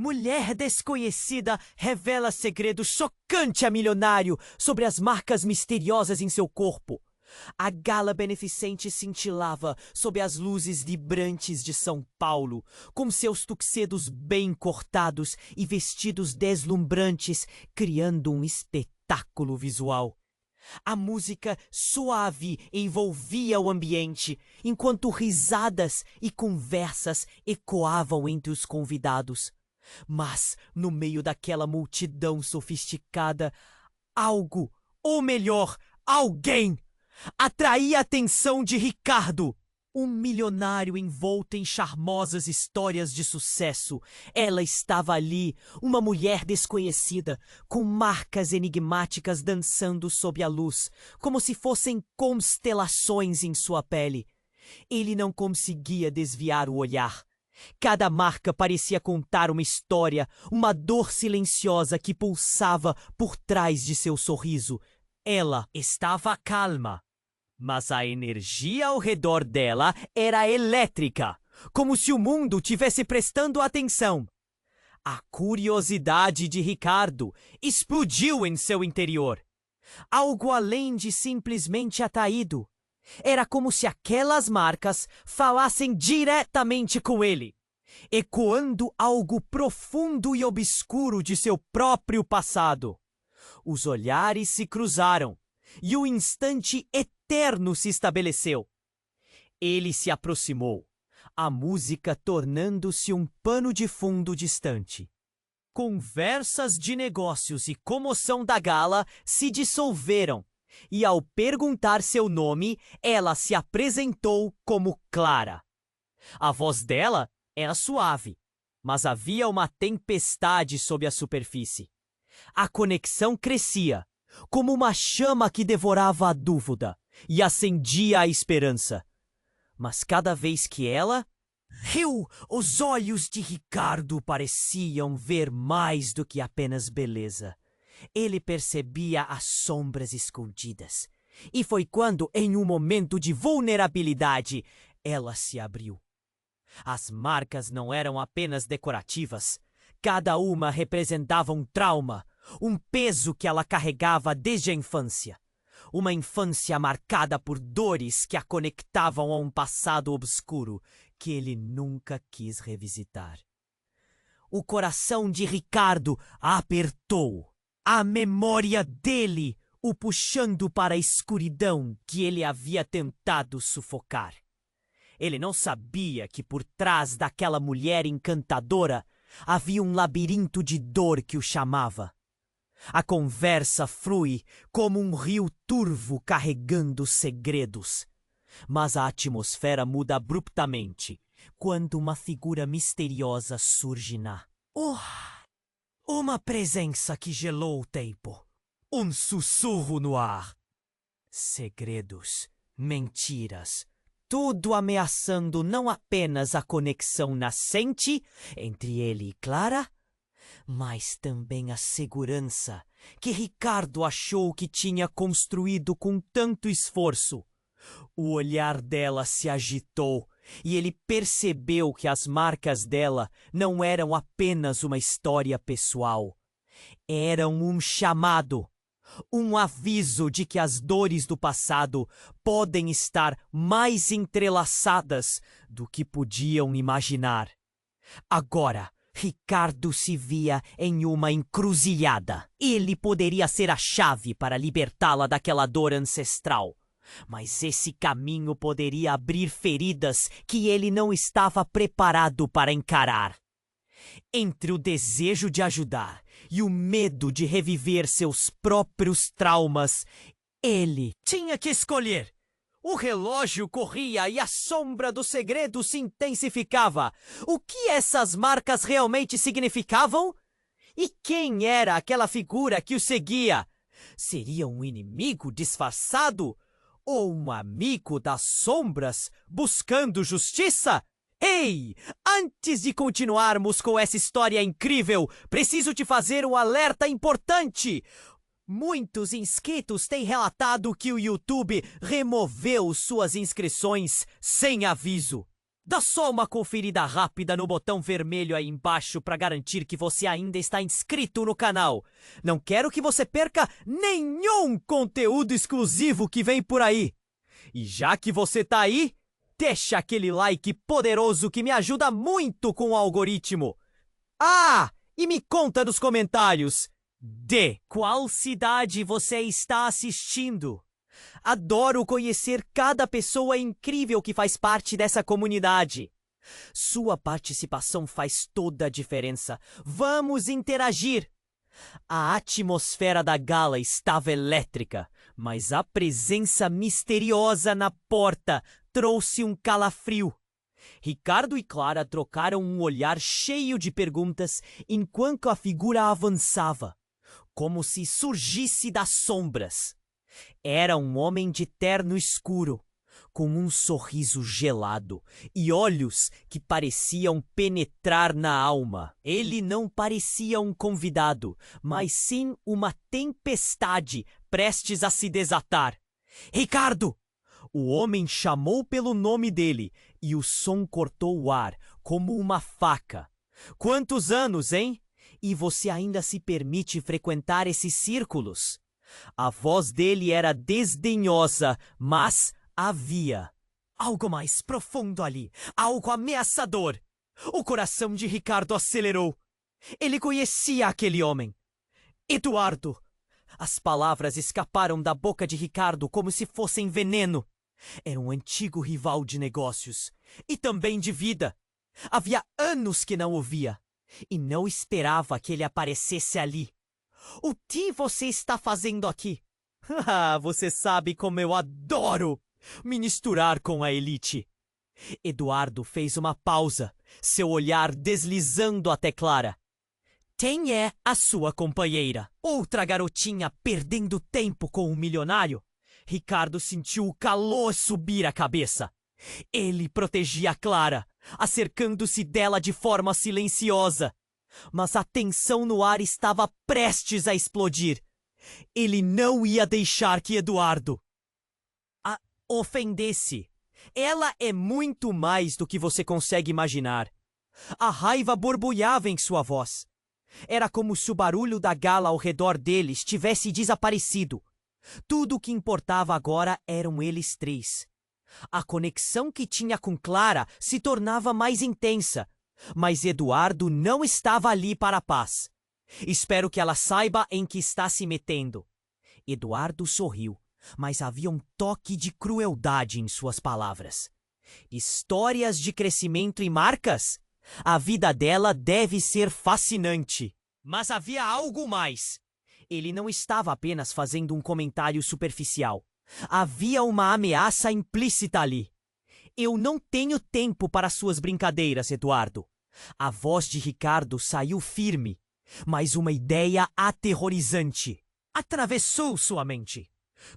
Mulher desconhecida revela segredo chocante a milionário sobre as marcas misteriosas em seu corpo. A gala beneficente cintilava sob as luzes vibrantes de São Paulo, com seus tuxedos bem cortados e vestidos deslumbrantes, criando um espetáculo visual. A música suave envolvia o ambiente, enquanto risadas e conversas ecoavam entre os convidados. Mas, no meio daquela multidão sofisticada, algo, ou melhor, alguém, atraía a atenção de Ricardo. Um milionário envolto em charmosas histórias de sucesso. Ela estava ali, uma mulher desconhecida, com marcas enigmáticas dançando sob a luz, como se fossem constelações em sua pele. Ele não conseguia desviar o olhar. Cada marca parecia contar uma história, uma dor silenciosa que pulsava por trás de seu sorriso. Ela estava calma, mas a energia ao redor dela era elétrica, como se o mundo tivesse prestando atenção. A curiosidade de Ricardo explodiu em seu interior. Algo além de simplesmente atraído. Era como se aquelas marcas falassem diretamente com ele, ecoando algo profundo e obscuro de seu próprio passado. Os olhares se cruzaram e um instante eterno se estabeleceu. Ele se aproximou, a música tornando-se um pano de fundo distante. Conversas de negócios e comoção da gala se dissolveram, e ao perguntar seu nome, ela se apresentou como Clara. A voz dela era suave, mas havia uma tempestade sob a superfície. A conexão crescia, como uma chama que devorava a dúvida e acendia a esperança. Mas cada vez que ela riu, os olhos de Ricardo pareciam ver mais do que apenas beleza. Ele percebia as sombras escondidas. E foi quando, em um momento de vulnerabilidade, ela se abriu. As marcas não eram apenas decorativas. Cada uma representava um trauma, um peso que ela carregava desde a infância. Uma infância marcada por dores que a conectavam a um passado obscuro que ele nunca quis revisitar. O coração de Ricardo apertou. A memória dele o puxando para a escuridão que ele havia tentado sufocar. Ele não sabia que por trás daquela mulher encantadora havia um labirinto de dor que o chamava. A conversa flui como um rio turvo carregando segredos. Mas a atmosfera muda abruptamente quando uma figura misteriosa surge na... Uma presença que gelou o tempo. Um sussurro no ar. Segredos, mentiras, tudo ameaçando não apenas a conexão nascente entre ele e Clara, mas também a segurança que Ricardo achou que tinha construído com tanto esforço. O olhar dela se agitou e ele percebeu que as marcas dela não eram apenas uma história pessoal. Eram um chamado, um aviso de que as dores do passado podem estar mais entrelaçadas do que podiam imaginar. Agora, Ricardo se via em uma encruzilhada. Ele poderia ser a chave para libertá-la daquela dor ancestral. Mas esse caminho poderia abrir feridas que ele não estava preparado para encarar. Entre o desejo de ajudar e o medo de reviver seus próprios traumas, ele tinha que escolher. O relógio corria e a sombra do segredo se intensificava. O que essas marcas realmente significavam? E quem era aquela figura que o seguia? Seria um inimigo disfarçado? Ou um amigo das sombras buscando justiça? Ei! Antes de continuarmos com essa história incrível, preciso te fazer um alerta importante! Muitos inscritos têm relatado que o YouTube removeu suas inscrições sem aviso. Dá só uma conferida rápida no botão vermelho aí embaixo para garantir que você ainda está inscrito no canal. Não quero que você perca nenhum conteúdo exclusivo que vem por aí. E já que você tá aí, deixa aquele like poderoso que me ajuda muito com o algoritmo. Ah, e me conta nos comentários de qual cidade você está assistindo. Adoro conhecer cada pessoa incrível que faz parte dessa comunidade. Sua participação faz toda a diferença. Vamos interagir! A atmosfera da gala estava elétrica, mas a presença misteriosa na porta trouxe um calafrio. Ricardo e Clara trocaram um olhar cheio de perguntas enquanto a figura avançava, como se surgisse das sombras. Era um homem de terno escuro, com um sorriso gelado e olhos que pareciam penetrar na alma. Ele não parecia um convidado, mas sim uma tempestade prestes a se desatar. Ricardo! O homem chamou pelo nome dele e o som cortou o ar como uma faca. Quantos anos, hein? E você ainda se permite frequentar esses círculos? A voz dele era desdenhosa, mas havia algo mais profundo ali, algo ameaçador. O coração de Ricardo acelerou. Ele conhecia aquele homem. Eduardo! As palavras escaparam da boca de Ricardo como se fossem veneno. Era um antigo rival de negócios e também de vida. Havia anos que não o via e não esperava que ele aparecesse ali. O que você está fazendo aqui? Ah, você sabe como eu adoro me misturar com a elite. Eduardo fez uma pausa, seu olhar deslizando até Clara. Quem é a sua companheira? Outra garotinha perdendo tempo com um milionário? Ricardo sentiu o calor subir a cabeça. Ele protegia Clara, acercando-se dela de forma silenciosa. Mas a tensão no ar estava prestes a explodir. Ele não ia deixar que Eduardo a ofendesse. Ela é muito mais do que você consegue imaginar. A raiva borbulhava em sua voz. Era como se o barulho da gala ao redor deles tivesse desaparecido. Tudo o que importava agora eram eles três. A conexão que tinha com Clara se tornava mais intensa. Mas Eduardo não estava ali para a paz. Espero que ela saiba em que está se metendo. Eduardo sorriu, mas havia um toque de crueldade em suas palavras. Histórias de crescimento e marcas? A vida dela deve ser fascinante. Mas havia algo mais. Ele não estava apenas fazendo um comentário superficial. Havia uma ameaça implícita ali. Eu não tenho tempo para suas brincadeiras, Eduardo. A voz de Ricardo saiu firme, mas uma ideia aterrorizante atravessou sua mente.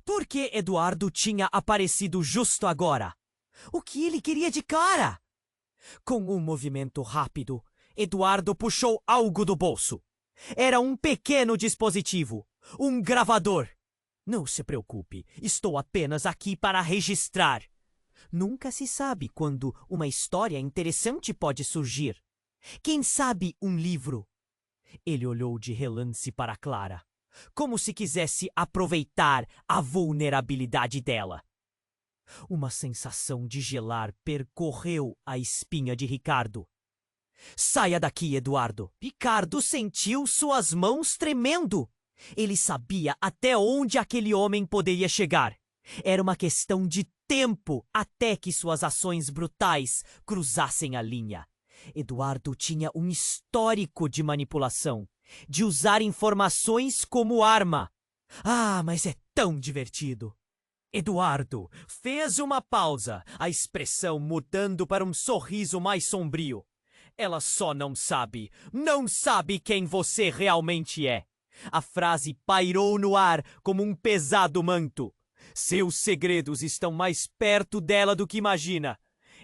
Por que Eduardo tinha aparecido justo agora? O que ele queria de Clara? Com um movimento rápido, Eduardo puxou algo do bolso. Era um pequeno dispositivo, um gravador. Não se preocupe, estou apenas aqui para registrar. Nunca se sabe quando uma história interessante pode surgir. Quem sabe um livro? Ele olhou de relance para Clara, como se quisesse aproveitar a vulnerabilidade dela. Uma sensação de gelar percorreu a espinha de Ricardo. Saia daqui, Eduardo. Ricardo sentiu suas mãos tremendo. Ele sabia até onde aquele homem poderia chegar. Era uma questão de tempo até que suas ações brutais cruzassem a linha. Eduardo tinha um histórico de manipulação, de usar informações como arma. Ah, mas é tão divertido. Eduardo fez uma pausa, a expressão mudando para um sorriso mais sombrio. Ela só não sabe quem você realmente é. A frase pairou no ar como um pesado manto. Seus segredos estão mais perto dela do que imagina.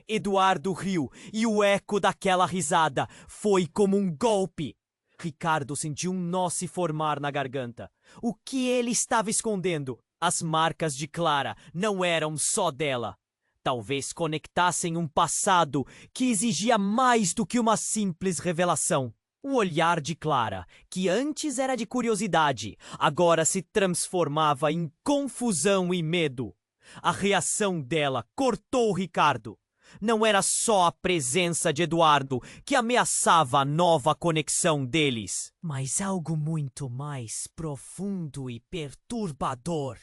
Eduardo riu e o eco daquela risada foi como um golpe. Ricardo sentiu um nó se formar na garganta. O que ele estava escondendo? As marcas de Clara não eram só dela. Talvez conectassem um passado que exigia mais do que uma simples revelação. O olhar de Clara, que antes era de curiosidade, agora se transformava em confusão e medo. A reação dela cortou Ricardo. Não era só a presença de Eduardo que ameaçava a nova conexão deles, mas algo muito mais profundo e perturbador.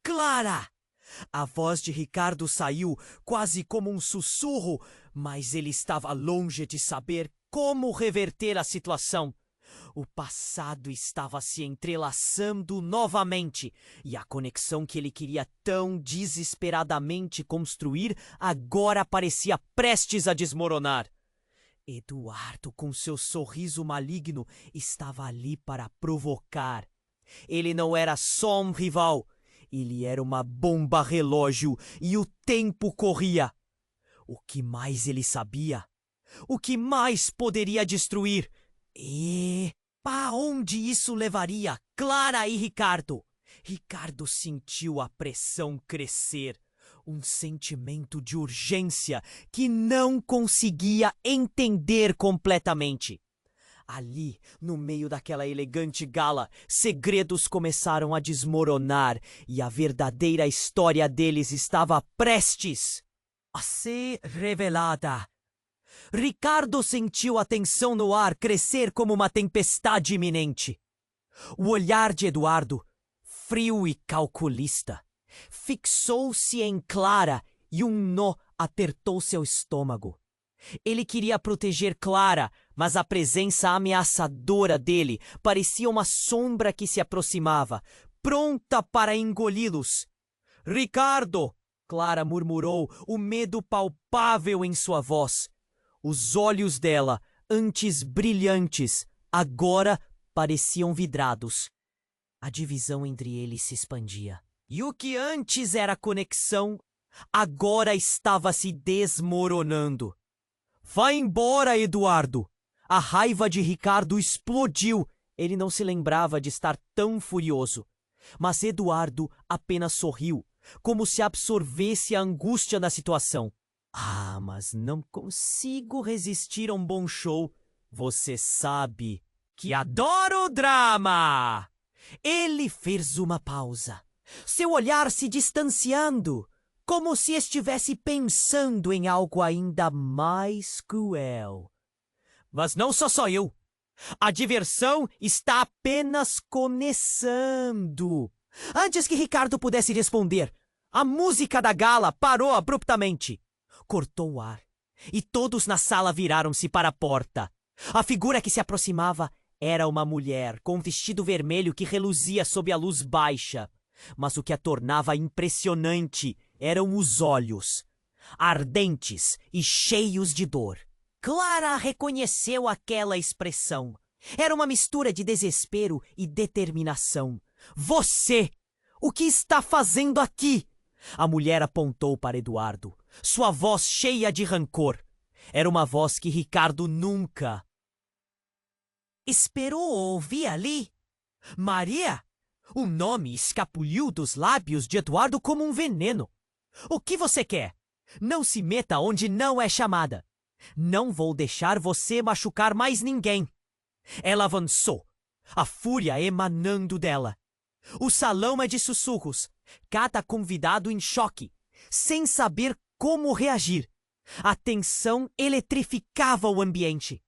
Clara! A voz de Ricardo saiu quase como um sussurro, mas ele estava longe de saber como reverter a situação. O passado estava se entrelaçando novamente, e a conexão que ele queria tão desesperadamente construir agora parecia prestes a desmoronar. Eduardo, com seu sorriso maligno, estava ali para provocar. Ele não era só um rival, ele era uma bomba relógio e o tempo corria. O que mais ele sabia? O que mais poderia destruir? E para onde isso levaria Clara e Ricardo? Ricardo sentiu a pressão crescer, um sentimento de urgência que não conseguia entender completamente. Ali, no meio daquela elegante gala, segredos começaram a desmoronar e a verdadeira história deles estava prestes a ser revelada. Ricardo sentiu a tensão no ar crescer como uma tempestade iminente. O olhar de Eduardo, frio e calculista, fixou-se em Clara e um nó apertou seu estômago. Ele queria proteger Clara, mas a presença ameaçadora dele parecia uma sombra que se aproximava, pronta para engoli-los. "Ricardo!" Clara murmurou, o medo palpável em sua voz. Os olhos dela, antes brilhantes, agora pareciam vidrados. A divisão entre eles se expandia. E o que antes era conexão, agora estava se desmoronando. "Vá embora, Eduardo!" A raiva de Ricardo explodiu. Ele não se lembrava de estar tão furioso. Mas Eduardo apenas sorriu, como se absorvesse a angústia da situação. "Ah, mas não consigo resistir a um bom show. Você sabe que adoro drama!" Ele fez uma pausa, seu olhar se distanciando, como se estivesse pensando em algo ainda mais cruel. "Mas não sou eu. A diversão está apenas começando." Antes que Ricardo pudesse responder, a música da gala parou abruptamente. Cortou o ar, e todos na sala viraram-se para a porta. A figura que se aproximava era uma mulher com um vestido vermelho que reluzia sob a luz baixa. Mas o que a tornava impressionante eram os olhos, ardentes e cheios de dor. Clara reconheceu aquela expressão. Era uma mistura de desespero e determinação. "Você! O que está fazendo aqui?" A mulher apontou para Eduardo, sua voz cheia de rancor. Era uma voz que Ricardo nunca esperou ouvir ali. "Maria!" O nome escapuliu dos lábios de Eduardo como um veneno. "O que você quer? Não se meta onde não é chamada. Não vou deixar você machucar mais ninguém." Ela avançou, a fúria emanando dela. O salão é de sussurros, cada convidado em choque, sem saber como reagir. A tensão eletrificava o ambiente.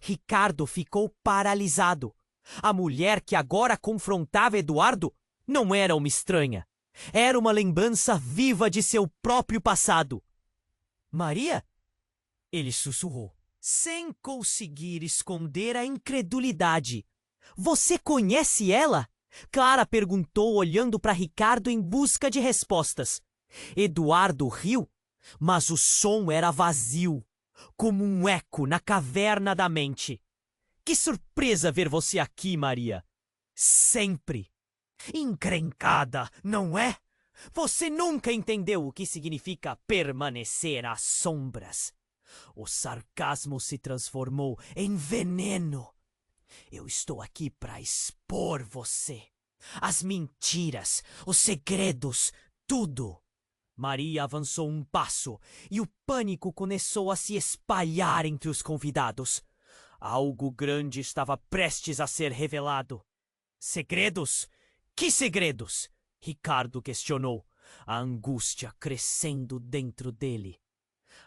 Ricardo ficou paralisado. A mulher que agora confrontava Eduardo não era uma estranha. Era uma lembrança viva de seu próprio passado. "Maria?" Ele sussurrou, sem conseguir esconder a incredulidade. "Você conhece ela?" Clara perguntou, olhando para Ricardo em busca de respostas. Eduardo riu, mas o som era vazio, como um eco na caverna da mente. "Que surpresa ver você aqui, Maria." "Sempre." "Encrencada, não é? Você nunca entendeu o que significa permanecer às sombras." O sarcasmo se transformou em veneno. "Eu estou aqui para expor você. As mentiras, os segredos, tudo. Maria avançou um passo e o pânico começou a se espalhar entre os convidados. Algo grande estava prestes a ser revelado. Segredos? Que segredos? Ricardo questionou, a angústia crescendo dentro dele.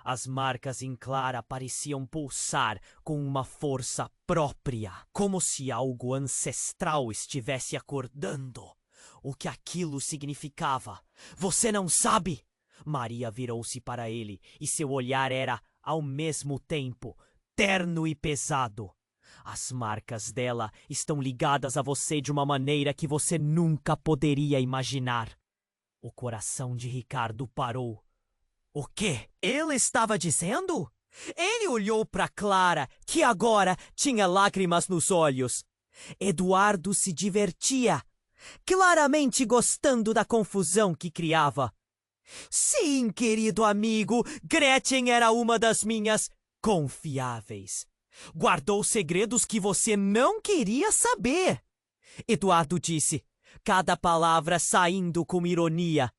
As marcas em Clara pareciam pulsar com uma força própria, como se algo ancestral estivesse acordando. O que aquilo significava? Você não sabe? Maria virou-se para ele e seu olhar era, ao mesmo tempo, terno e pesado. As marcas dela estão ligadas a você de uma maneira que você nunca poderia imaginar. O coração de Ricardo parou. O quê? Ele estava dizendo? Ele olhou para Clara, que agora tinha lágrimas nos olhos. Eduardo se divertia, claramente gostando da confusão que criava. Sim, querido amigo, Gretchen era uma das minhas confiáveis. Guardou segredos que você não queria saber. Eduardo disse, cada palavra saindo com ironia.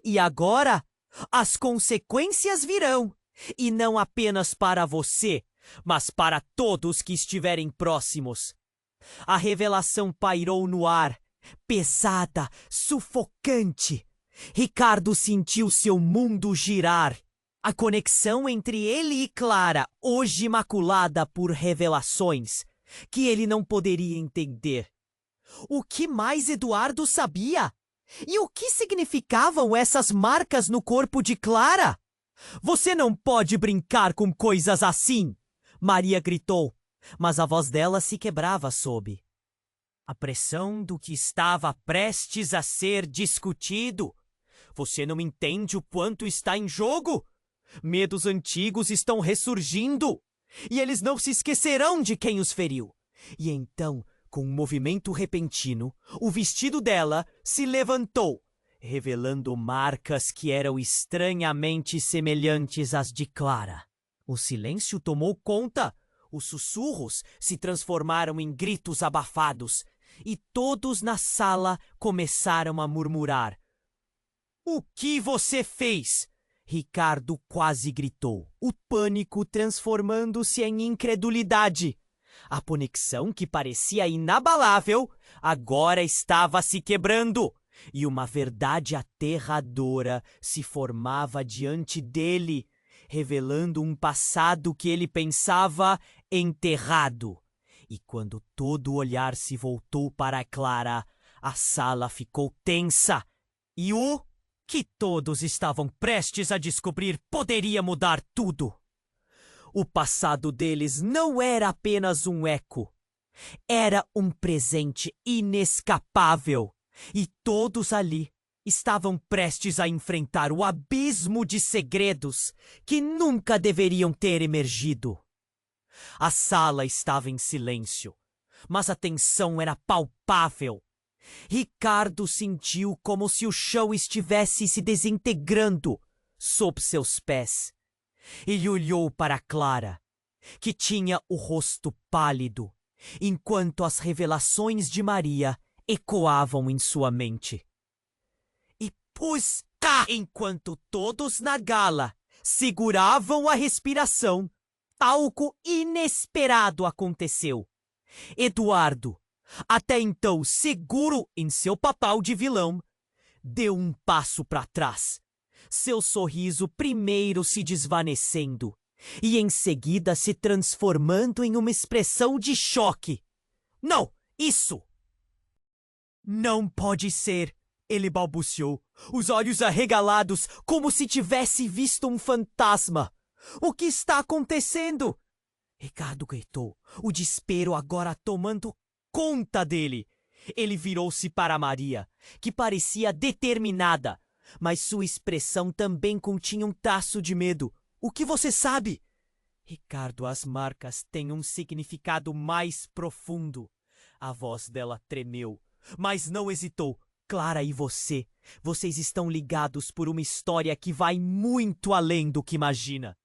E agora, as consequências virão, e não apenas para você, mas para todos que estiverem próximos. A revelação pairou no ar, pesada, sufocante. Ricardo sentiu seu mundo girar. A conexão entre ele e Clara, hoje maculada por revelações, que ele não poderia entender. O que mais Eduardo sabia? E o que significavam essas marcas no corpo de Clara? Você não pode brincar com coisas assim! Maria gritou, mas a voz dela se quebrava sob a pressão do que estava prestes a ser discutido. Você não entende o quanto está em jogo? Medos antigos estão ressurgindo, e eles não se esquecerão de quem os feriu. E então, com um movimento repentino, o vestido dela se levantou, revelando marcas que eram estranhamente semelhantes às de Clara. O silêncio tomou conta, os sussurros se transformaram em gritos abafados, e todos na sala começaram a murmurar. O que você fez? Ricardo quase gritou, o pânico transformando-se em incredulidade. A conexão que parecia inabalável agora estava se quebrando, e uma verdade aterradora se formava diante dele, revelando um passado que ele pensava enterrado. E quando todo o olhar se voltou para Clara, a sala ficou tensa, e o que todos estavam prestes a descobrir poderia mudar tudo. O passado deles não era apenas um eco. Era um presente inescapável. E todos ali estavam prestes a enfrentar o abismo de segredos que nunca deveriam ter emergido. A sala estava em silêncio, mas a tensão era palpável. Ricardo sentiu como se o chão estivesse se desintegrando sob seus pés. Ele olhou para Clara, que tinha o rosto pálido, enquanto as revelações de Maria ecoavam em sua mente. E pus cá enquanto todos na gala seguravam a respiração. Algo inesperado aconteceu. Eduardo, até então seguro em seu papel de vilão, deu um passo para trás, seu sorriso primeiro se desvanecendo e em seguida se transformando em uma expressão de choque. Não, isso não pode ser, ele balbuciou, os olhos arregalados como se tivesse visto um fantasma. O que está acontecendo? Ricardo gritou, o desespero agora tomando conta dele. Ele virou-se para Maria, que parecia determinada, mas sua expressão também continha um traço de medo. O que você sabe? Ricardo, as marcas têm um significado mais profundo. A voz dela tremeu, mas não hesitou. Clara e você, vocês estão ligados por uma história que vai muito além do que imagina.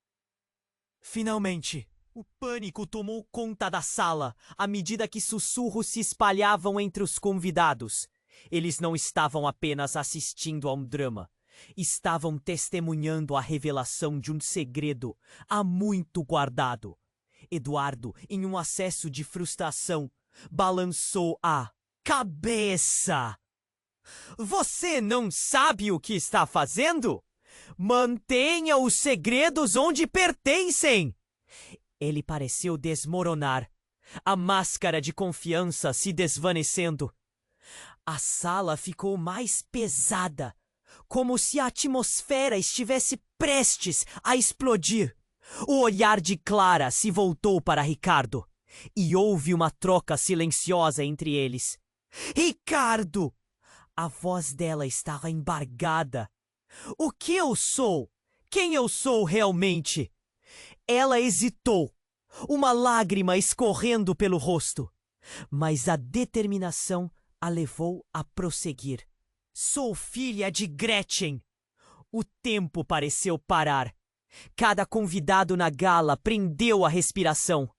Finalmente, o pânico tomou conta da sala, à medida que sussurros se espalhavam entre os convidados. Eles não estavam apenas assistindo a um drama. Estavam testemunhando a revelação de um segredo há muito guardado. Eduardo, em um acesso de frustração, balançou a cabeça. Você não sabe o que está fazendo? Mantenha os segredos onde pertencem! Ele pareceu desmoronar, a máscara de confiança se desvanecendo. A sala ficou mais pesada, como se a atmosfera estivesse prestes a explodir. O olhar de Clara se voltou para Ricardo, e houve uma troca silenciosa entre eles. Ricardo! A voz dela estava embargada. O que eu sou? Quem eu sou realmente? Ela hesitou, uma lágrima escorrendo pelo rosto, mas a determinação a levou a prosseguir. Sou filha de Gretchen. O tempo pareceu parar. Cada convidado na gala prendeu a respiração,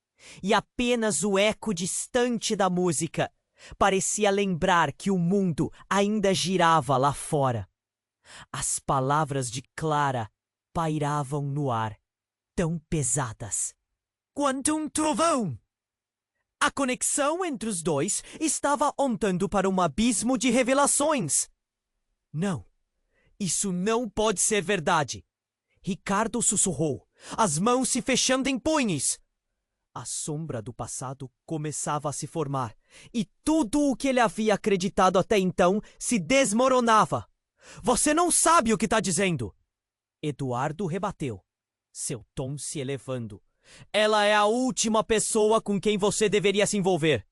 e apenas o eco distante da música parecia lembrar que o mundo ainda girava lá fora. As palavras de Clara pairavam no ar, tão pesadas quanto um trovão. A conexão entre os dois estava apontando para um abismo de revelações. Não, isso não pode ser verdade. Ricardo sussurrou, as mãos se fechando em punhos. A sombra do passado começava a se formar, e tudo o que ele havia acreditado até então se desmoronava. Você não sabe o que está dizendo! Eduardo rebateu, seu tom se elevando. Ela é a última pessoa com quem você deveria se envolver.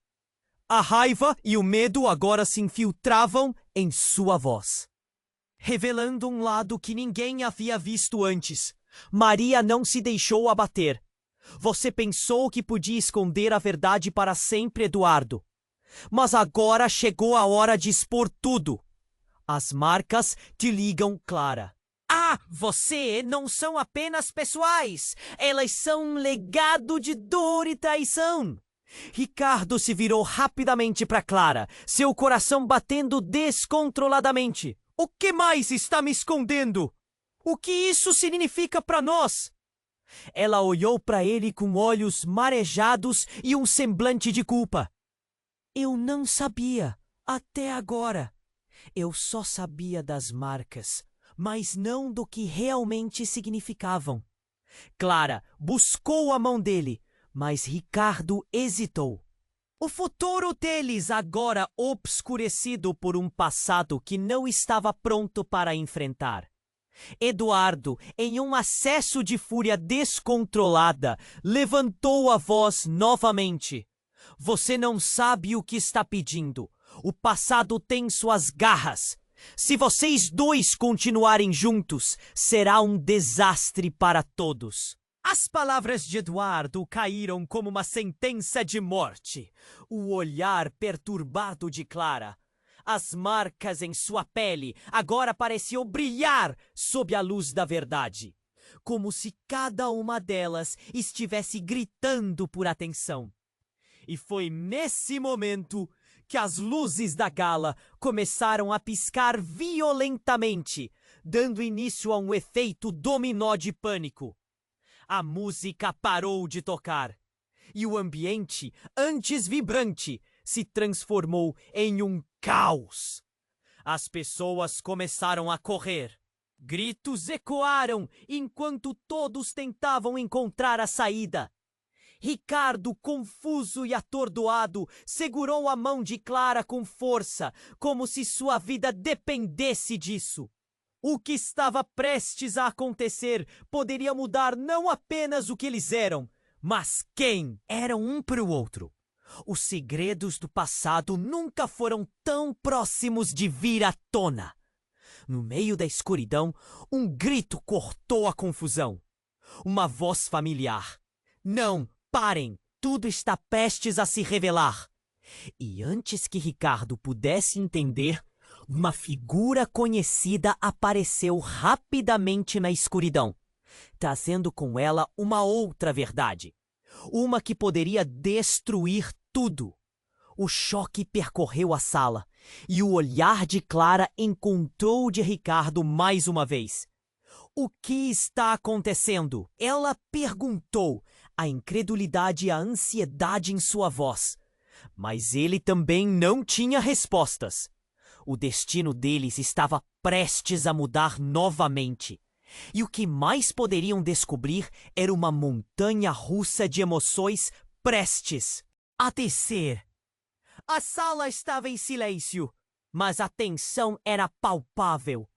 A raiva e o medo agora se infiltravam em sua voz, revelando um lado que ninguém havia visto antes. Maria não se deixou abater. Você pensou que podia esconder a verdade para sempre, Eduardo. Mas agora chegou a hora de expor tudo. As marcas te ligam, Clara. Ah, você não são apenas pessoais. Elas são um legado de dor e traição. Ricardo se virou rapidamente para Clara, seu coração batendo descontroladamente. O que mais está me escondendo? O que isso significa para nós? Ela olhou para ele com olhos marejados e um semblante de culpa. Eu não sabia, até agora. Eu só sabia das marcas, mas não do que realmente significavam. Clara buscou a mão dele, mas Ricardo hesitou. O futuro deles agora obscurecido por um passado que não estava pronto para enfrentar. Eduardo, em um acesso de fúria descontrolada, levantou a voz novamente. Você não sabe o que está pedindo. O passado tem suas garras. Se vocês dois continuarem juntos, será um desastre para todos. As palavras de Eduardo caíram como uma sentença de morte. O olhar perturbado de Clara, as marcas em sua pele agora pareciam brilhar sob a luz da verdade, como se cada uma delas estivesse gritando por atenção. E foi nesse momento que as luzes da gala começaram a piscar violentamente, dando início a um efeito dominó de pânico. A música parou de tocar, e o ambiente, antes vibrante, se transformou em um caos. As pessoas começaram a correr. Gritos ecoaram enquanto todos tentavam encontrar a saída. Ricardo, confuso e atordoado, segurou a mão de Clara com força, como se sua vida dependesse disso. O que estava prestes a acontecer poderia mudar não apenas o que eles eram, mas quem eram um para o outro. Os segredos do passado nunca foram tão próximos de vir à tona. No meio da escuridão, um grito cortou a confusão. Uma voz familiar. Não, parem! Tudo está prestes a se revelar. E antes que Ricardo pudesse entender, uma figura conhecida apareceu rapidamente na escuridão, trazendo com ela uma outra verdade. Uma que poderia destruir tudo. O choque percorreu a sala, E o olhar de Clara encontrou o de Ricardo mais uma vez. O que está acontecendo? Ela perguntou, a incredulidade e a ansiedade em sua voz. Mas ele também não tinha respostas. O destino deles estava prestes a mudar novamente. E o que mais poderiam descobrir era uma montanha russa de emoções prestes a descer. A sala estava em silêncio, mas a tensão era palpável.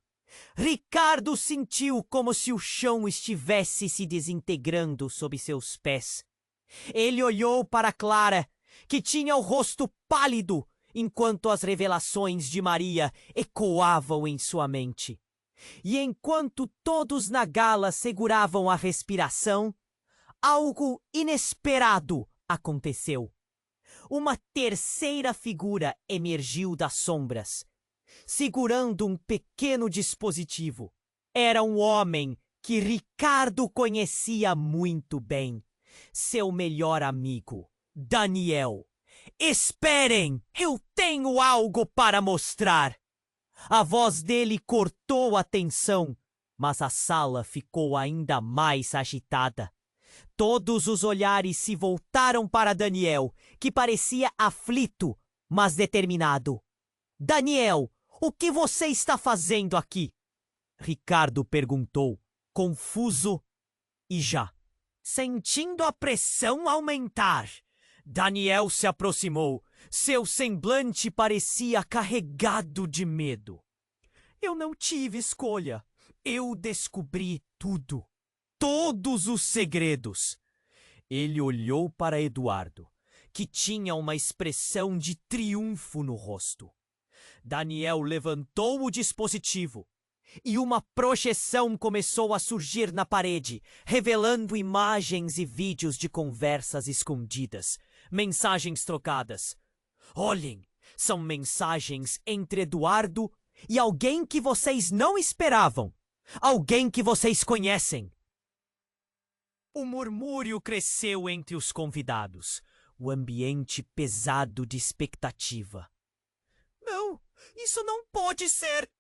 Ricardo sentiu como se o chão estivesse se desintegrando sob seus pés. Ele olhou para Clara, que tinha o rosto pálido, enquanto as revelações de Maria ecoavam em sua mente. E enquanto todos na gala seguravam a respiração, algo inesperado aconteceu. Uma terceira figura emergiu das sombras, segurando um pequeno dispositivo. Era um homem que Ricardo conhecia muito bem, seu melhor amigo, Daniel. Esperem! Eu tenho algo para mostrar! A voz dele cortou a tensão, mas a sala ficou ainda mais agitada. Todos os olhares se voltaram para Daniel, que parecia aflito, mas determinado. Daniel, o que você está fazendo aqui? Ricardo perguntou, confuso e já. Sentindo a pressão aumentar, Daniel se aproximou. Seu semblante parecia carregado de medo. Eu não tive escolha. Eu descobri tudo. Todos os segredos. Ele olhou para Eduardo, que tinha uma expressão de triunfo no rosto. Daniel levantou o dispositivo e uma projeção começou a surgir na parede, revelando imagens e vídeos de conversas escondidas, mensagens trocadas. Olhem, são mensagens entre Eduardo e alguém que vocês não esperavam, alguém que vocês conhecem. O murmúrio cresceu entre os convidados, o ambiente pesado de expectativa. Não, isso não pode ser!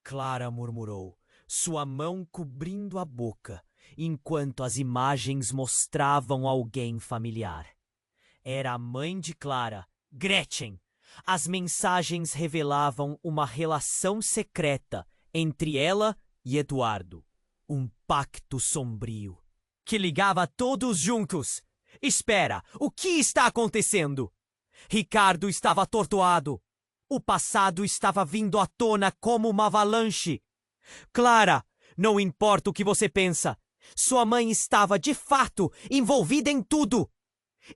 Clara murmurou, sua mão cobrindo a boca, enquanto as imagens mostravam alguém familiar. Era a mãe de Clara, Gretchen. As mensagens revelavam uma relação secreta entre ela e Eduardo. Um pacto sombrio que ligava todos juntos. Espera, o que está acontecendo? Ricardo estava atordoado. O passado estava vindo à tona como uma avalanche. Clara, não importa o que você pensa. Sua mãe estava, de fato, envolvida em tudo.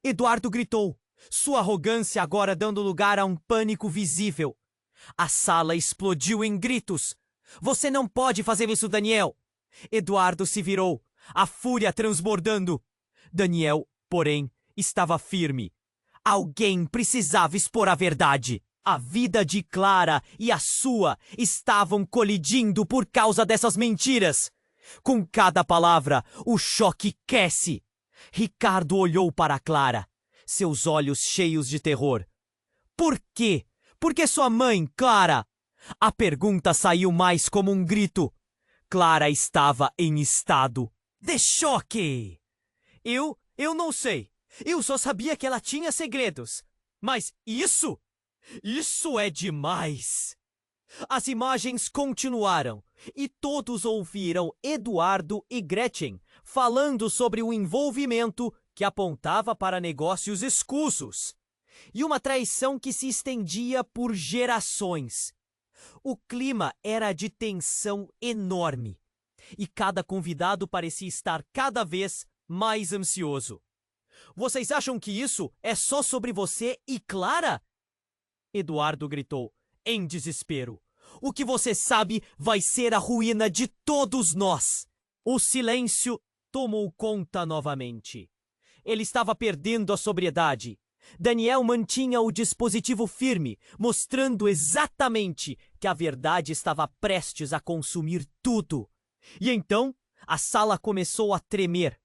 Eduardo gritou, sua arrogância agora dando lugar a um pânico visível. A sala explodiu em gritos. Você não pode fazer isso, Daniel! Eduardo se virou, a fúria transbordando. Daniel, porém, estava firme. Alguém precisava expor a verdade. A vida de Clara e a sua estavam colidindo por causa dessas mentiras. Com cada palavra, o choque cresce. Ricardo olhou para Clara, seus olhos cheios de terror. Por quê? Por que sua mãe, Clara? A pergunta saiu mais como um grito. Clara estava em estado de choque. Eu não sei. Eu só sabia que ela tinha segredos. Mas isso é demais! As imagens continuaram e todos ouviram Eduardo e Gretchen falando sobre o envolvimento que apontava para negócios escusos e uma traição que se estendia por gerações. O clima era de tensão enorme e cada convidado parecia estar cada vez mais ansioso. Vocês acham que isso é só sobre você e Clara? Eduardo gritou, em desespero. O que você sabe vai ser a ruína de todos nós. O silêncio tomou conta novamente. Ele estava perdendo a sobriedade. Daniel mantinha o dispositivo firme, mostrando exatamente que a verdade estava prestes a consumir tudo. E então, a sala começou a tremer.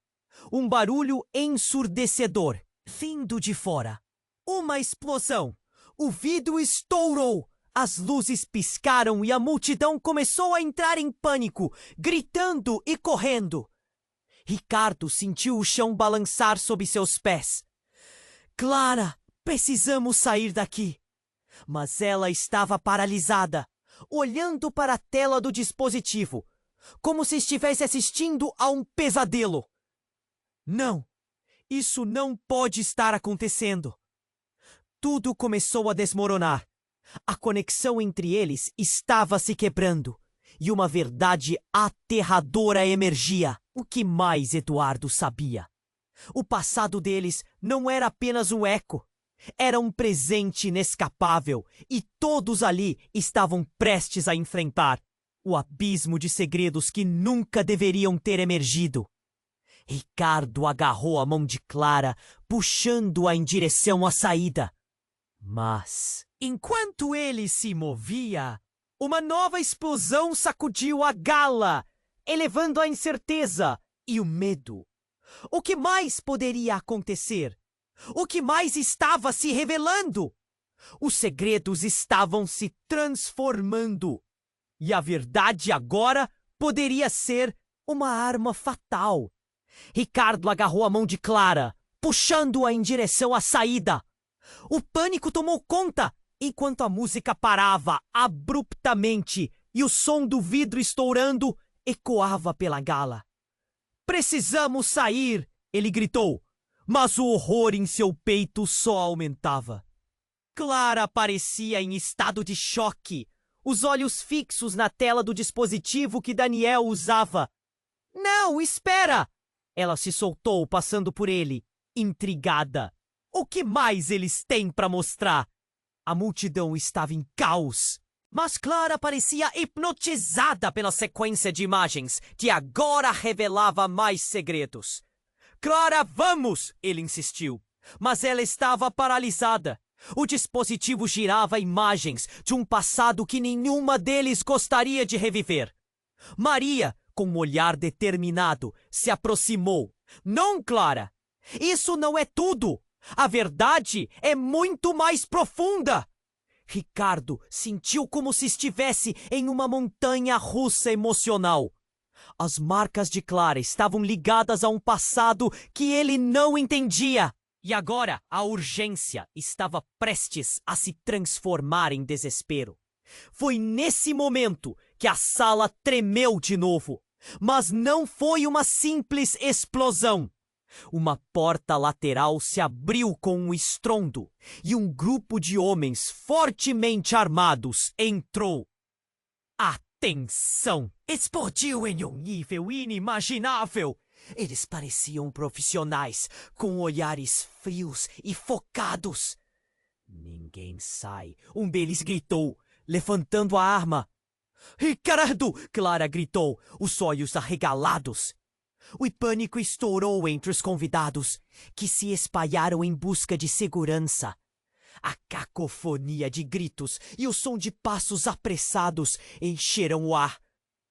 Um barulho ensurdecedor, vindo de fora. Uma explosão. O vidro estourou. As luzes piscaram e a multidão começou a entrar em pânico, gritando e correndo. Ricardo sentiu o chão balançar sob seus pés. Clara, precisamos sair daqui. Mas ela estava paralisada, olhando para a tela do dispositivo, como se estivesse assistindo a um pesadelo. Não, isso não pode estar acontecendo. Tudo começou a desmoronar. A conexão entre eles estava se quebrando e uma verdade aterradora emergia. O que mais Eduardo sabia? O passado deles não era apenas um eco. Era um presente inescapável e todos ali estavam prestes a enfrentar o abismo de segredos que nunca deveriam ter emergido. Ricardo agarrou a mão de Clara, puxando-a em direção à saída. Mas, enquanto ele se movia, uma nova explosão sacudiu a gala, elevando a incerteza e o medo. O que mais poderia acontecer? O que mais estava se revelando? Os segredos estavam se transformando. E a verdade agora poderia ser uma arma fatal. Ricardo agarrou a mão de Clara, puxando-a em direção à saída. O pânico tomou conta, enquanto a música parava abruptamente e o som do vidro estourando ecoava pela gala. "Precisamos sair!" ele gritou, mas o horror em seu peito só aumentava. Clara parecia em estado de choque, os olhos fixos na tela do dispositivo que Daniel usava. "Não, espera!" Ela se soltou, passando por ele, intrigada. O que mais eles têm para mostrar? A multidão estava em caos, mas Clara parecia hipnotizada pela sequência de imagens que agora revelava mais segredos. "Clara, vamos!" ele insistiu, mas ela estava paralisada. O dispositivo girava imagens de um passado que nenhuma deles gostaria de reviver. Maria, com um olhar determinado, se aproximou. "Não, Clara! Isso não é tudo! A verdade é muito mais profunda!" Ricardo sentiu como se estivesse em uma montanha russa emocional. As marcas de Clara estavam ligadas a um passado que ele não entendia. E agora a urgência estava prestes a se transformar em desespero. Foi nesse momento que a sala tremeu de novo. Mas não foi uma simples explosão. Uma porta lateral se abriu com um estrondo e um grupo de homens fortemente armados entrou. A tensão explodiu em um nível inimaginável. Eles pareciam profissionais, com olhares frios e focados. "Ninguém sai", um deles gritou, levantando a arma. "Ricardo!" Clara gritou, os olhos arregalados. O pânico estourou entre os convidados, que se espalharam em busca de segurança. A cacofonia de gritos e o som de passos apressados encheram o ar.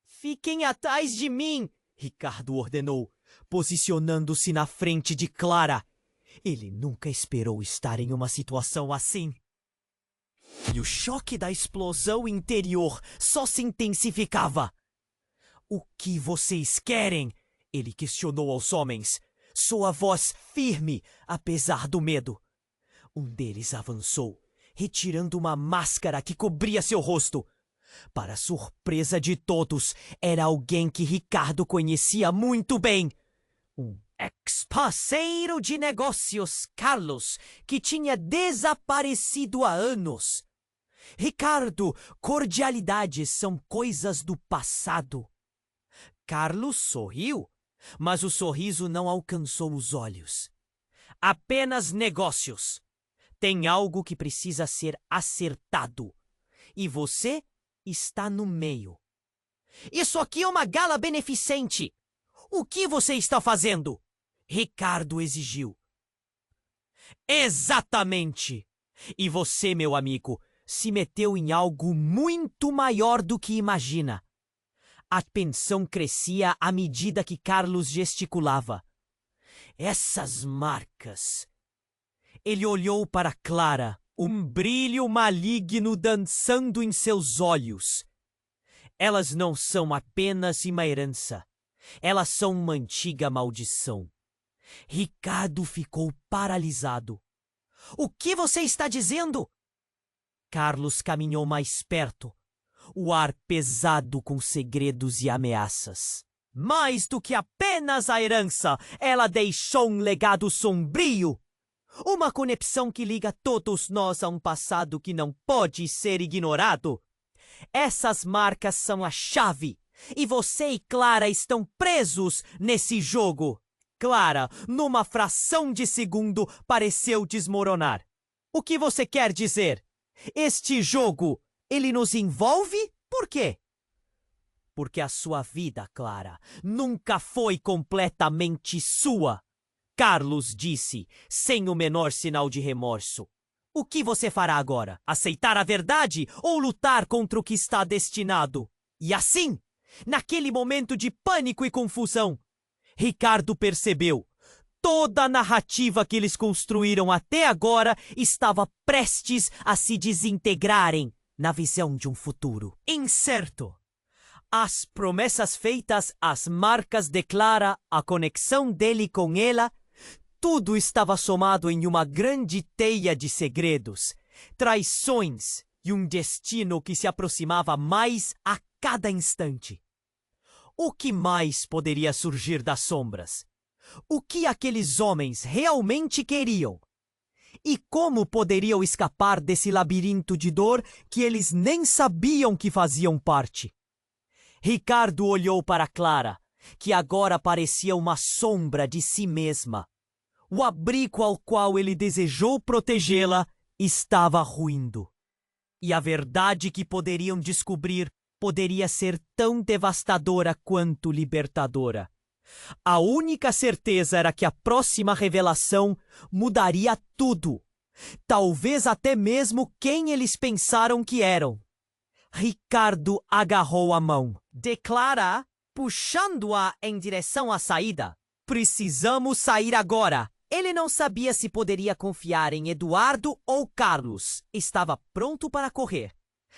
"Fiquem atrás de mim!" Ricardo ordenou, posicionando-se na frente de Clara. Ele nunca esperou estar em uma situação assim. E o choque da explosão interior só se intensificava. "O que vocês querem?" ele questionou aos homens, sua voz firme, apesar do medo. Um deles avançou, retirando uma máscara que cobria seu rosto. Para surpresa de todos, era alguém que Ricardo conhecia muito bem. Um ex-parceiro de negócios, Carlos, que tinha desaparecido há anos. "Ricardo, cordialidades são coisas do passado." Carlos sorriu, mas o sorriso não alcançou os olhos. "Apenas negócios. Tem algo que precisa ser acertado. E você está no meio." "Isso aqui é uma gala beneficente. O que você está fazendo?" Ricardo exigiu. "Exatamente. E você, meu amigo, se meteu em algo muito maior do que imagina." A tensão crescia à medida que Carlos gesticulava. "Essas marcas." Ele olhou para Clara, um brilho maligno dançando em seus olhos. Elas não são apenas uma herança, elas são uma antiga maldição. Ricardo ficou paralisado. O que você está dizendo? Carlos caminhou mais perto, o ar pesado com segredos e ameaças. Mais do que apenas a herança, ela deixou um legado sombrio. Uma conexão que liga todos nós a um passado que não pode ser ignorado. Essas marcas são a chave, e você e Clara estão presos nesse jogo. Clara, numa fração de segundo, pareceu desmoronar. O que você quer dizer? Este jogo, ele nos envolve? Por quê? Porque a sua vida, Clara, nunca foi completamente sua. Carlos disse, sem o menor sinal de remorso. O que você fará agora? Aceitar a verdade ou lutar contra o que está destinado? E assim, naquele momento de pânico e confusão, Ricardo percebeu. Toda a narrativa que eles construíram até agora estava prestes a se desintegrarem na visão de um futuro incerto. As promessas feitas, as marcas de Clara, a conexão dele com ela, tudo estava somado em uma grande teia de segredos, traições e um destino que se aproximava mais a cada instante. O que mais poderia surgir das sombras? O que aqueles homens realmente queriam? E como poderiam escapar desse labirinto de dor que eles nem sabiam que faziam parte? Ricardo olhou para Clara, que agora parecia uma sombra de si mesma. O abrigo ao qual ele desejou protegê-la estava ruindo. E a verdade que poderiam descobrir poderia ser tão devastadora quanto libertadora. A única certeza era que a próxima revelação mudaria tudo. Talvez até mesmo quem eles pensaram que eram. Ricardo agarrou a mão de Clara, puxando-a em direção à saída. Precisamos sair agora. Ele não sabia se poderia confiar em Eduardo ou Carlos. Estava pronto para correr.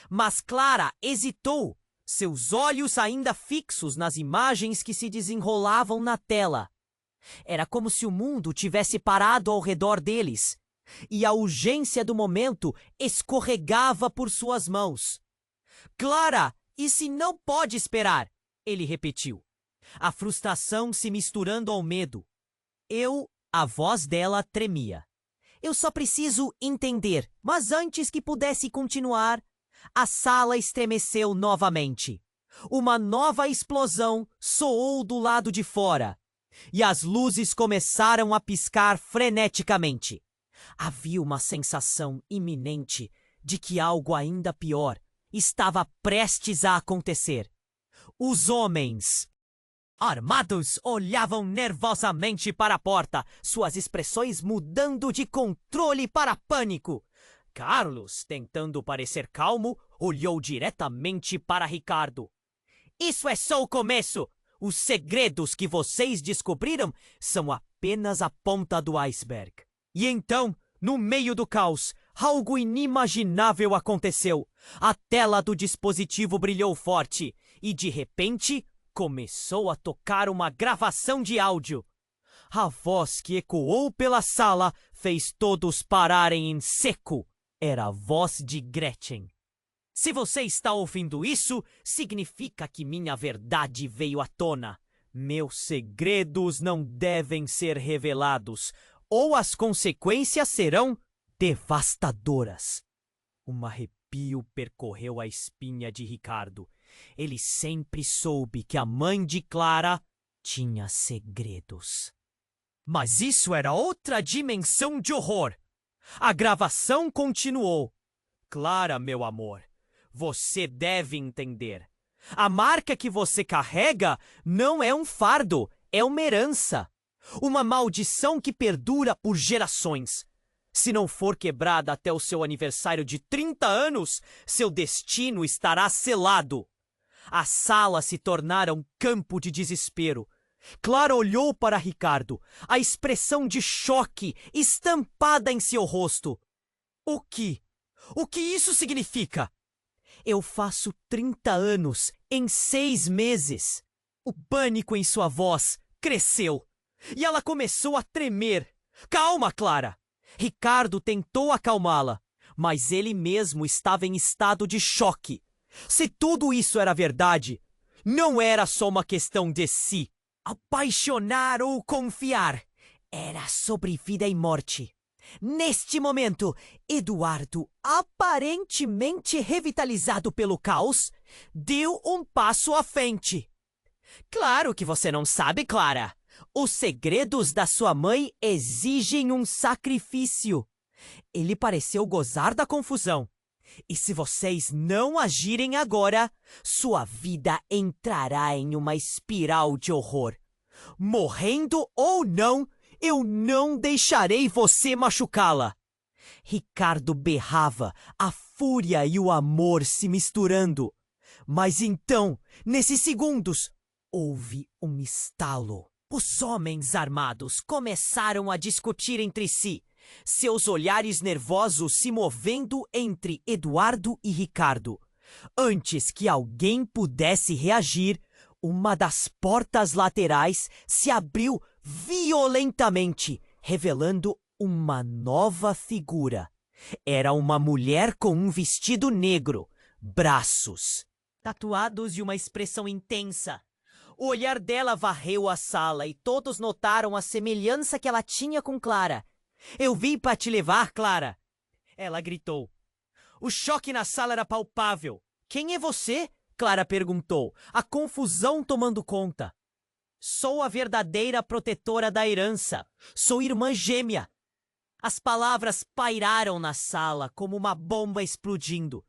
Mas Clara hesitou, seus olhos ainda fixos nas imagens que se desenrolavam na tela. Era como se o mundo tivesse parado ao redor deles, e a urgência do momento escorregava por suas mãos. Clara, isso não pode esperar, ele repetiu, a frustração se misturando ao medo. A voz dela tremia. Eu só preciso entender. Mas antes que pudesse continuar, a sala estremeceu novamente. Uma nova explosão soou do lado de fora, e as luzes começaram a piscar freneticamente. Havia uma sensação iminente de que algo ainda pior estava prestes a acontecer. Os homens armados olhavam nervosamente para a porta, suas expressões mudando de controle para pânico. Carlos, tentando parecer calmo, olhou diretamente para Ricardo. Isso é só o começo! Os segredos que vocês descobriram são apenas a ponta do iceberg. E então, no meio do caos, algo inimaginável aconteceu. A tela do dispositivo brilhou forte e, de repente, começou a tocar uma gravação de áudio. A voz que ecoou pela sala fez todos pararem em seco. Era a voz de Gretchen. Se você está ouvindo isso, significa que minha verdade veio à tona. Meus segredos não devem ser revelados, ou as consequências serão devastadoras. Um arrepio percorreu a espinha de Ricardo. Ele sempre soube que a mãe de Clara tinha segredos. Mas isso era outra dimensão de horror. A gravação continuou. Clara, meu amor, você deve entender. A marca que você carrega não é um fardo, é uma herança. Uma maldição que perdura por gerações. Se não for quebrada até o seu aniversário de 30 anos, seu destino estará selado. A sala se tornara um campo de desespero. Clara olhou para Ricardo, a expressão de choque estampada em seu rosto. O que? O que isso significa? Eu faço 30 anos em 6 meses. O pânico em sua voz cresceu e ela começou a tremer. Calma, Clara! Ricardo tentou acalmá-la, mas ele mesmo estava em estado de choque. Se tudo isso era verdade, não era só uma questão de si. Apaixonar ou confiar. Era sobre vida e morte. Neste momento, Eduardo, aparentemente revitalizado pelo caos, deu um passo à frente. Claro que você não sabe, Clara. Os segredos da sua mãe exigem um sacrifício. Ele pareceu gozar da confusão. E se vocês não agirem agora, sua vida entrará em uma espiral de horror. Morrendo ou não, eu não deixarei você machucá-la. Ricardo berrava, a fúria e o amor se misturando. Mas então, nesses segundos, houve um estalo. Os homens armados começaram a discutir entre si, seus olhares nervosos se movendo entre Eduardo e Ricardo. Antes que alguém pudesse reagir, uma das portas laterais se abriu violentamente, revelando uma nova figura. Era uma mulher com um vestido negro, braços tatuados e uma expressão intensa. O olhar dela varreu a sala e todos notaram a semelhança que ela tinha com Clara. Eu vim para te levar, Clara! Ela gritou. O choque na sala era palpável. Quem é você? Clara perguntou, a confusão tomando conta. Sou a verdadeira protetora da herança. Sou irmã gêmea. As palavras pairaram na sala como uma bomba explodindo.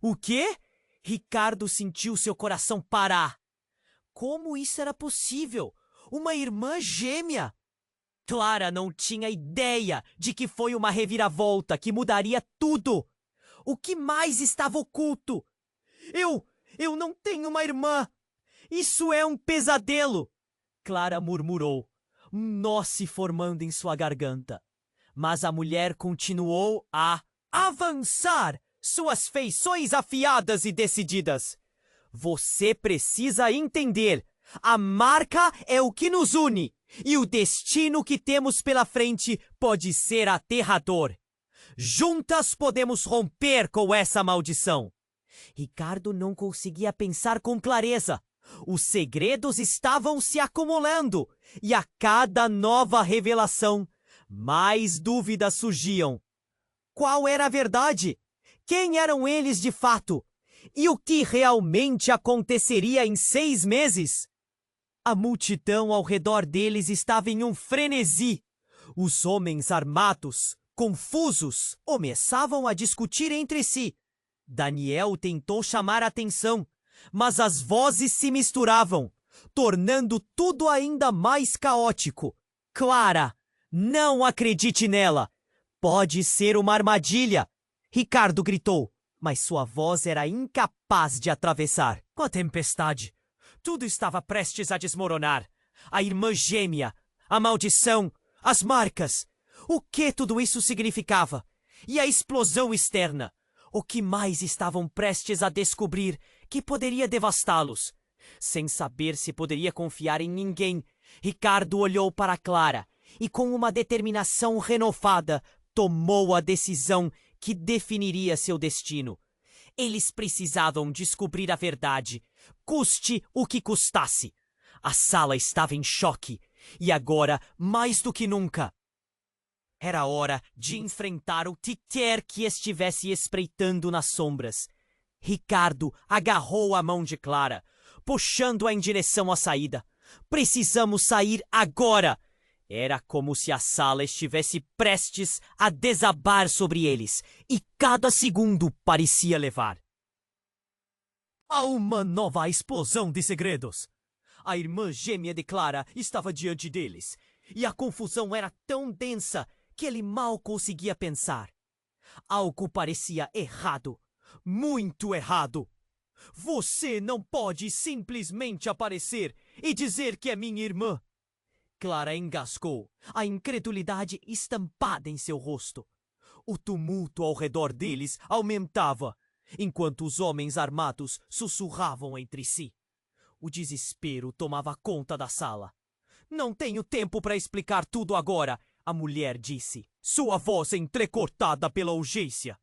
O quê? Ricardo sentiu seu coração parar. Como isso era possível? Uma irmã gêmea? Clara não tinha ideia de que foi uma reviravolta que mudaria tudo. O que mais estava oculto? Eu não tenho uma irmã. Isso é um pesadelo. Clara murmurou, um nó se formando em sua garganta. Mas a mulher continuou a avançar, suas feições afiadas e decididas. Você precisa entender. A marca é o que nos une. E o destino que temos pela frente pode ser aterrador. Juntas podemos romper com essa maldição. Ricardo não conseguia pensar com clareza. Os segredos estavam se acumulando. E a cada nova revelação, mais dúvidas surgiam. Qual era a verdade? Quem eram eles de fato? E o que realmente aconteceria em 6 meses? A multidão ao redor deles estava em um frenesi. Os homens armados, confusos, começavam a discutir entre si. Daniel tentou chamar a atenção, mas as vozes se misturavam, tornando tudo ainda mais caótico. Clara, não acredite nela! Pode ser uma armadilha! Ricardo gritou, mas sua voz era incapaz de atravessar. A tempestade. Tudo estava prestes a desmoronar. A irmã gêmea, a maldição, as marcas. O que tudo isso significava? E a explosão externa? O que mais estavam prestes a descobrir que poderia devastá-los? Sem saber se poderia confiar em ninguém, Ricardo olhou para Clara e, com uma determinação renovada, tomou a decisão que definiria seu destino. Eles precisavam descobrir a verdade, custe o que custasse. A sala estava em choque e agora, mais do que nunca, era hora de enfrentar o que quer que estivesse espreitando nas sombras. Ricardo agarrou a mão de Clara, puxando-a em direção à saída. Precisamos sair agora! Era como se a sala estivesse prestes a desabar sobre eles, e cada segundo parecia levar a uma nova explosão de segredos. A irmã gêmea de Clara estava diante deles, e a confusão era tão densa que ele mal conseguia pensar. Algo parecia errado, muito errado. Você não pode simplesmente aparecer e dizer que é minha irmã. Clara engasgou, a incredulidade estampada em seu rosto. O tumulto ao redor deles aumentava, enquanto os homens armados sussurravam entre si. O desespero tomava conta da sala. Não tenho tempo para explicar tudo agora, a mulher disse, sua voz entrecortada pela urgência.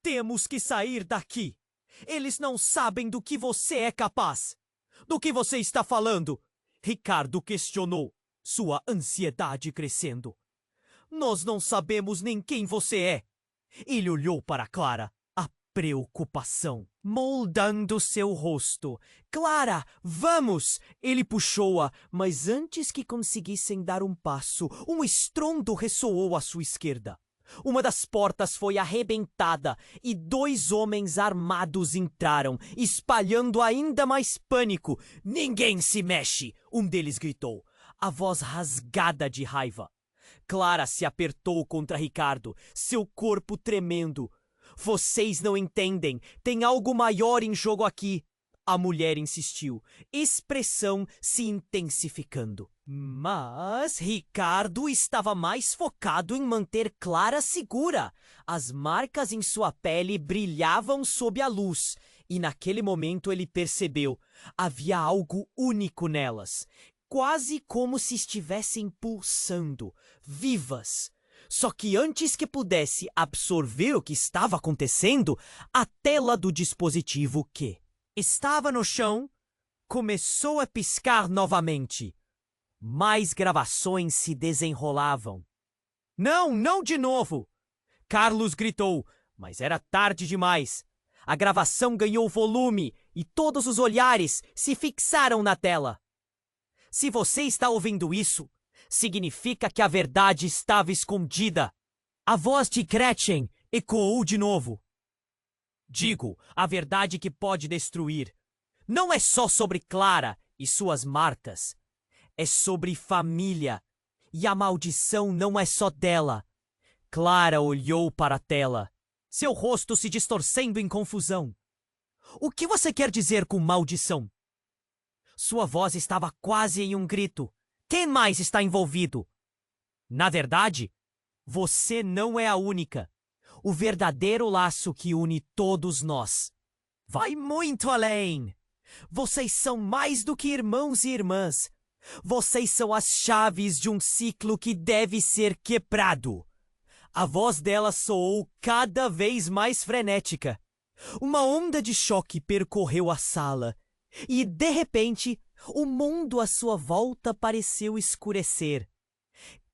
Temos que sair daqui. Eles não sabem do que você é capaz. Do que você está falando? Ricardo questionou, sua ansiedade crescendo. Nós não sabemos nem quem você é. Ele olhou para Clara, a preocupação moldando seu rosto. Clara, vamos! Ele puxou-a, mas antes que conseguissem dar um passo, um estrondo ressoou à sua esquerda. Uma das portas foi arrebentada e 2 homens armados entraram, espalhando ainda mais pânico. Ninguém se mexe! Um deles gritou, a voz rasgada de raiva. Clara se apertou contra Ricardo, seu corpo tremendo. Vocês não entendem, tem algo maior em jogo aqui. A mulher insistiu, expressão se intensificando. Mas Ricardo estava mais focado em manter Clara segura. As marcas em sua pele brilhavam sob a luz, e naquele momento ele percebeu, havia algo único nelas, quase como se estivessem pulsando, vivas. Só que antes que pudesse absorver o que estava acontecendo, a tela do dispositivo que estava no chão começou a piscar novamente. Mais gravações se desenrolavam. Não, não de novo! Carlos gritou, mas era tarde demais. A gravação ganhou volume e todos os olhares se fixaram na tela. Se você está ouvindo isso, significa que a verdade estava escondida. A voz de Gretchen ecoou de novo. Digo, a verdade que pode destruir. Não é só sobre Clara e suas marcas. É sobre família. E a maldição não é só dela. Clara olhou para a tela, seu rosto se distorcendo em confusão. O que você quer dizer com maldição? Sua voz estava quase em um grito. Quem mais está envolvido? Na verdade, você não é a única. O verdadeiro laço que une todos nós vai muito além. Vocês são mais do que irmãos e irmãs. Vocês são as chaves de um ciclo que deve ser quebrado. A voz dela soou cada vez mais frenética. Uma onda de choque percorreu a sala e, de repente, o mundo à sua volta pareceu escurecer.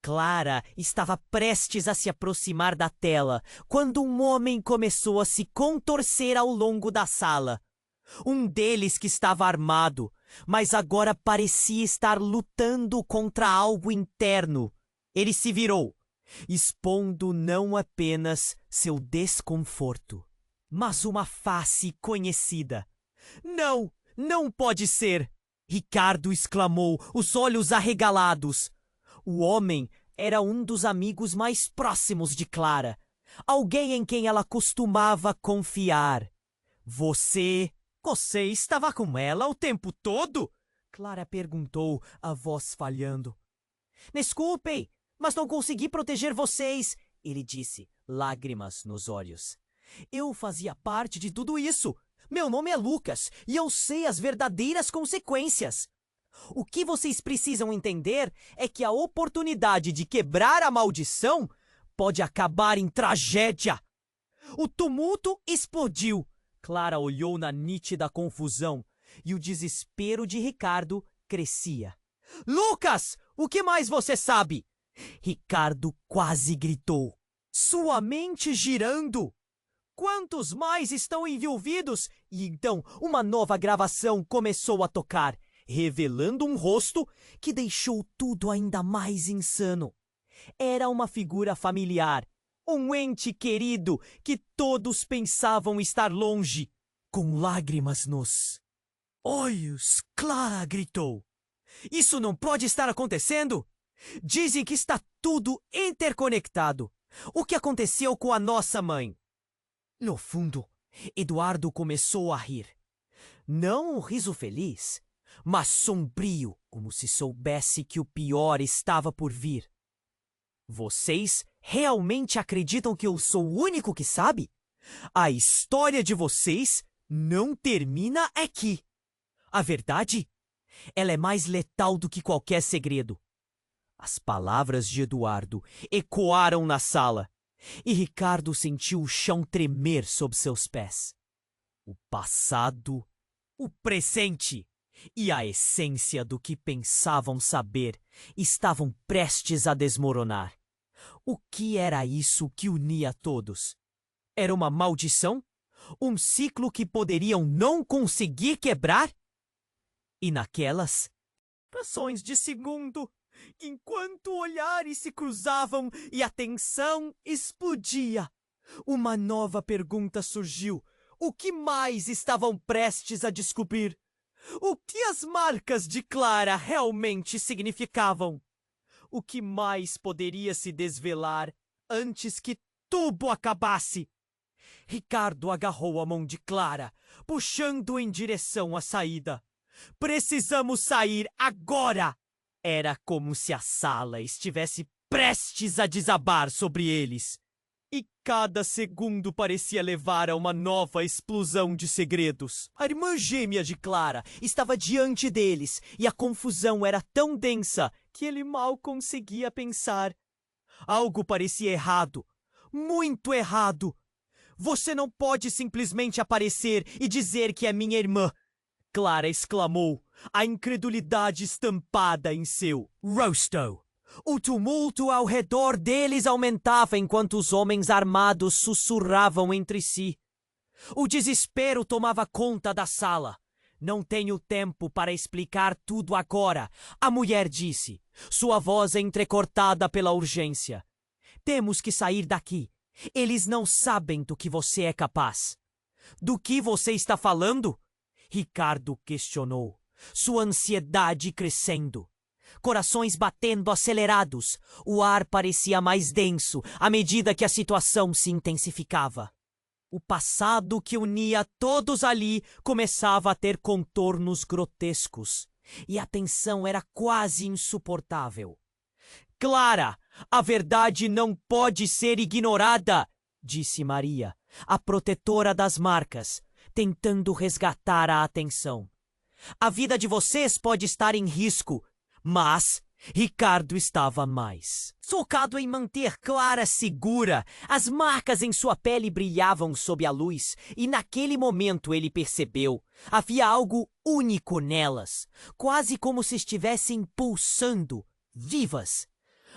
Clara estava prestes a se aproximar da tela quando um homem começou a se contorcer ao longo da sala. Um deles que estava armado, mas agora parecia estar lutando contra algo interno. Ele se virou, expondo não apenas seu desconforto, mas uma face conhecida. Não, não pode ser! Ricardo exclamou, os olhos arregalados. O homem era um dos amigos mais próximos de Clara, alguém em quem ela costumava confiar. Você estava com ela o tempo todo? Clara perguntou, a voz falhando. Desculpem, mas não consegui proteger vocês, ele disse, lágrimas nos olhos. Eu fazia parte de tudo isso. Meu nome é Lucas e eu sei as verdadeiras consequências. O que vocês precisam entender é que a oportunidade de quebrar a maldição pode acabar em tragédia. O tumulto explodiu. Clara olhou na nítida confusão e o desespero de Ricardo crescia. Lucas, o que mais você sabe? Ricardo quase gritou, sua mente girando. Quantos mais estão envolvidos? E então uma nova gravação começou a tocar, revelando um rosto que deixou tudo ainda mais insano. Era uma figura familiar, um ente querido que todos pensavam estar longe, com lágrimas nos olhos. Clara gritou. Isso não pode estar acontecendo! Dizem que está tudo interconectado. O que aconteceu com a nossa mãe? No fundo, Eduardo começou a rir. Não um riso feliz, mas sombrio, como se soubesse que o pior estava por vir. Vocês realmente acreditam que eu sou o único que sabe? A história de vocês não termina aqui. A verdade, ela é mais letal do que qualquer segredo. As palavras de Eduardo ecoaram na sala e Ricardo sentiu o chão tremer sob seus pés. O passado, o presente e a essência do que pensavam saber estavam prestes a desmoronar. O que era isso que unia todos? Era uma maldição? Um ciclo que poderiam não conseguir quebrar? E naquelas frações de segundo, enquanto olhares se cruzavam e a tensão explodia, uma nova pergunta surgiu. O que mais estavam prestes a descobrir? O que as marcas de Clara realmente significavam? O que mais poderia se desvelar antes que tudo acabasse? Ricardo agarrou a mão de Clara, puxando em direção à saída. Precisamos sair agora! Era como se a sala estivesse prestes a desabar sobre eles. E cada segundo parecia levar a uma nova explosão de segredos. A irmã gêmea de Clara estava diante deles e a confusão era tão densa que ele mal conseguia pensar. Algo parecia errado, muito errado. Você não pode simplesmente aparecer e dizer que é minha irmã, Clara exclamou, a incredulidade estampada em seu rosto. O tumulto ao redor deles aumentava enquanto os homens armados sussurravam entre si. O desespero tomava conta da sala. Não tenho tempo para explicar tudo agora, a mulher disse, sua voz entrecortada pela urgência. Temos que sair daqui. Eles não sabem do que você é capaz. Do que você está falando? Ricardo questionou, sua ansiedade crescendo. Corações batendo acelerados, o ar parecia mais denso à medida que a situação se intensificava. O passado que unia todos ali começava a ter contornos grotescos, e a tensão era quase insuportável. Clara, a verdade não pode ser ignorada, disse Maria, a protetora das marcas, tentando resgatar a atenção. A vida de vocês pode estar em risco, mas Ricardo estava mais focado em manter Clara segura. As marcas em sua pele brilhavam sob a luz e naquele momento ele percebeu. Havia algo único nelas, quase como se estivessem pulsando, vivas.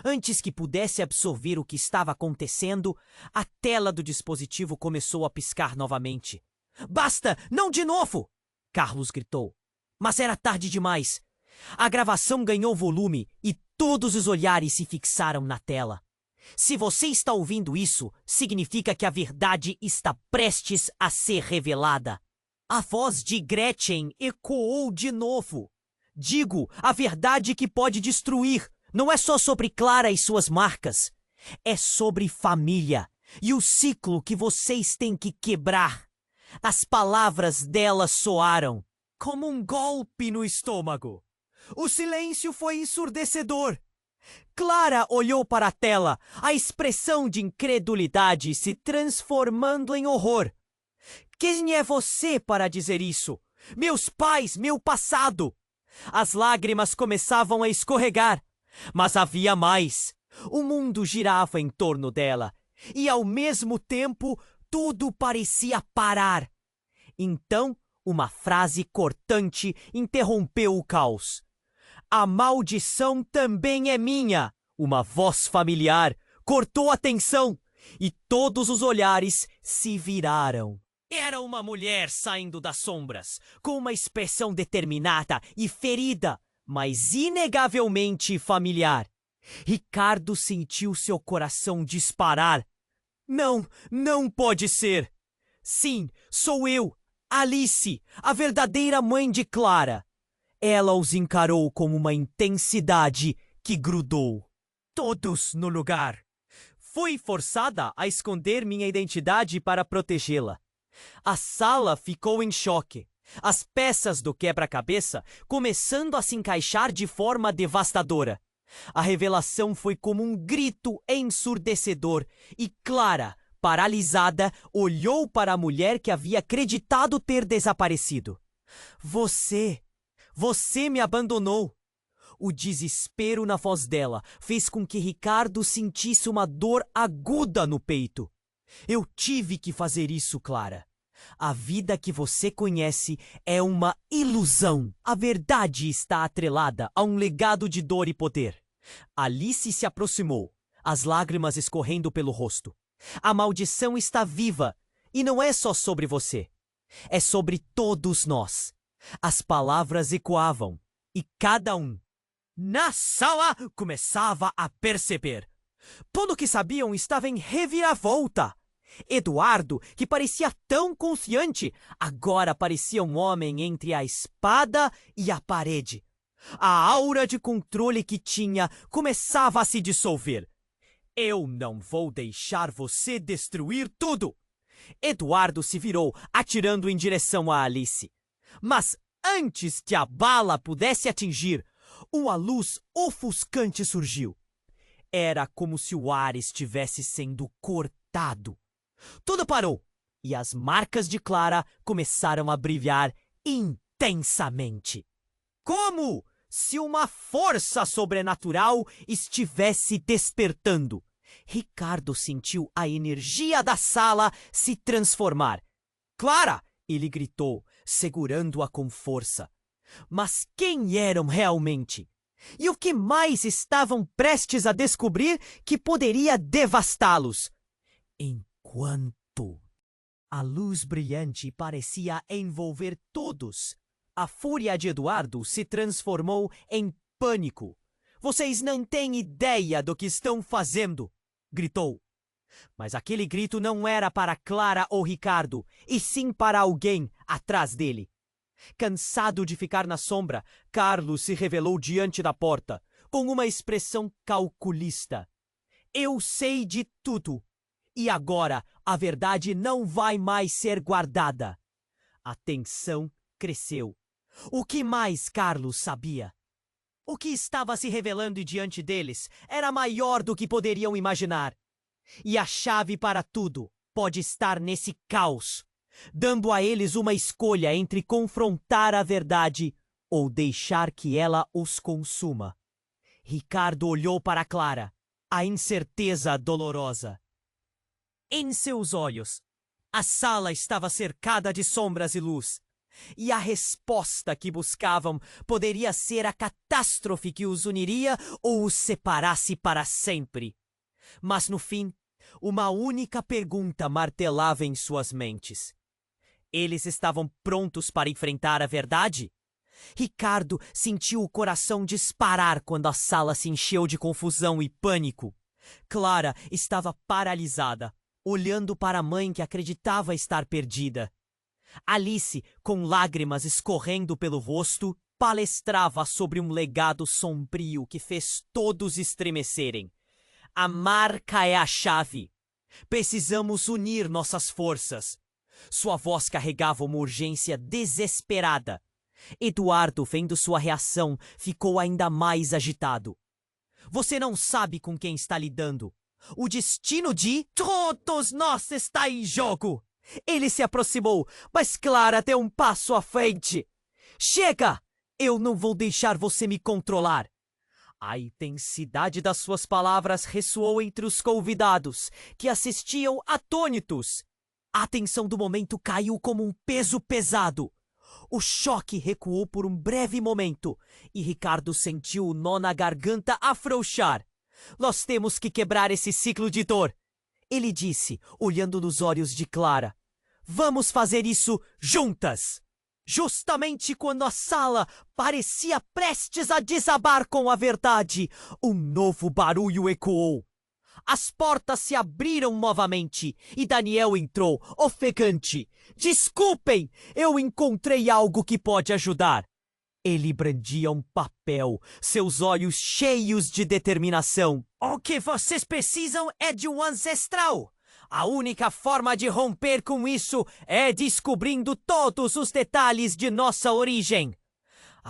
Antes que pudesse absorver o que estava acontecendo, a tela do dispositivo começou a piscar novamente. Basta, não de novo! Carlos gritou. Mas era tarde demais. A gravação ganhou volume e todos os olhares se fixaram na tela. Se você está ouvindo isso, significa que a verdade está prestes a ser revelada. A voz de Gretchen ecoou de novo. Digo, a verdade que pode destruir. Não é só sobre Clara e suas marcas. É sobre família e o ciclo que vocês têm que quebrar. As palavras dela soaram como um golpe no estômago. O silêncio foi ensurdecedor. Clara olhou para a tela, a expressão de incredulidade se transformando em horror. Quem é você para dizer isso? Meus pais, meu passado! As lágrimas começavam a escorregar. Mas havia mais. O mundo girava em torno dela. E ao mesmo tempo, tudo parecia parar. Então, uma frase cortante interrompeu o caos. A maldição também é minha. Uma voz familiar cortou a tensão e todos os olhares se viraram. Era uma mulher saindo das sombras, com uma expressão determinada e ferida, mas inegavelmente familiar. Ricardo sentiu seu coração disparar. Não, não pode ser. Sim, sou eu, Alice, a verdadeira mãe de Clara. Ela os encarou com uma intensidade que grudou. Todos no lugar. Fui forçada a esconder minha identidade para protegê-la. A sala ficou em choque. As peças do quebra-cabeça começando a se encaixar de forma devastadora. A revelação foi como um grito ensurdecedor e Clara, paralisada, olhou para a mulher que havia acreditado ter desaparecido. Você me abandonou! O desespero na voz dela fez com que Ricardo sentisse uma dor aguda no peito. Eu tive que fazer isso, Clara. A vida que você conhece é uma ilusão. A verdade está atrelada a um legado de dor e poder. Alice se aproximou, as lágrimas escorrendo pelo rosto. A maldição está viva e não é só sobre você. É sobre todos nós. As palavras ecoavam e cada um na sala começava a perceber. Tudo o que sabiam estava em reviravolta. Eduardo, que parecia tão confiante, agora parecia um homem entre a espada e a parede. A aura de controle que tinha começava a se dissolver. Eu não vou deixar você destruir tudo! Eduardo se virou, atirando em direção a Alice. Mas antes que a bala pudesse atingir, uma luz ofuscante surgiu. Era como se o ar estivesse sendo cortado. Tudo parou e as marcas de Clara começaram a brilhar intensamente. Como se uma força sobrenatural estivesse despertando. Ricardo sentiu a energia da sala se transformar. Clara! Ele gritou, segurando-a com força. Mas quem eram realmente? E o que mais estavam prestes a descobrir que poderia devastá-los? Enquanto a luz brilhante parecia envolver todos, a fúria de Eduardo se transformou em pânico. Vocês não têm ideia do que estão fazendo! Gritou. Mas aquele grito não era para Clara ou Ricardo, e sim para alguém atrás dele. Cansado de ficar na sombra, Carlos se revelou diante da porta, com uma expressão calculista. Eu sei de tudo, e agora a verdade não vai mais ser guardada. A tensão cresceu. O que mais Carlos sabia? O que estava se revelando diante deles era maior do que poderiam imaginar. E a chave para tudo pode estar nesse caos, dando a eles uma escolha entre confrontar a verdade ou deixar que ela os consuma. Ricardo olhou para Clara, a incerteza dolorosa. Em seus olhos, a sala estava cercada de sombras e luz, e a resposta que buscavam poderia ser a catástrofe que os uniria ou os separasse para sempre. Mas no fim, uma única pergunta martelava em suas mentes. Eles estavam prontos para enfrentar a verdade? Ricardo sentiu o coração disparar quando a sala se encheu de confusão e pânico. Clara estava paralisada, olhando para a mãe que acreditava estar perdida. Alice, com lágrimas escorrendo pelo rosto, palestrava sobre um legado sombrio que fez todos estremecerem. A marca é a chave. Precisamos unir nossas forças. Sua voz carregava uma urgência desesperada. Eduardo, vendo sua reação, ficou ainda mais agitado. Você não sabe com quem está lidando. O destino de todos nós está em jogo. Ele se aproximou, mas Clara deu um passo à frente. Chega! Eu não vou deixar você me controlar. A intensidade das suas palavras ressoou entre os convidados, que assistiam atônitos. A atenção do momento caiu como um peso pesado. O choque recuou por um breve momento, e Ricardo sentiu o nó na garganta afrouxar. Nós temos que quebrar esse ciclo de dor, ele disse, olhando nos olhos de Clara. Vamos fazer isso juntas! Justamente quando a sala parecia prestes a desabar com a verdade, um novo barulho ecoou. As portas se abriram novamente e Daniel entrou, ofegante. Desculpem, eu encontrei algo que pode ajudar. Ele brandia um papel, seus olhos cheios de determinação. O que vocês precisam é de um ancestral. A única forma de romper com isso é descobrindo todos os detalhes de nossa origem.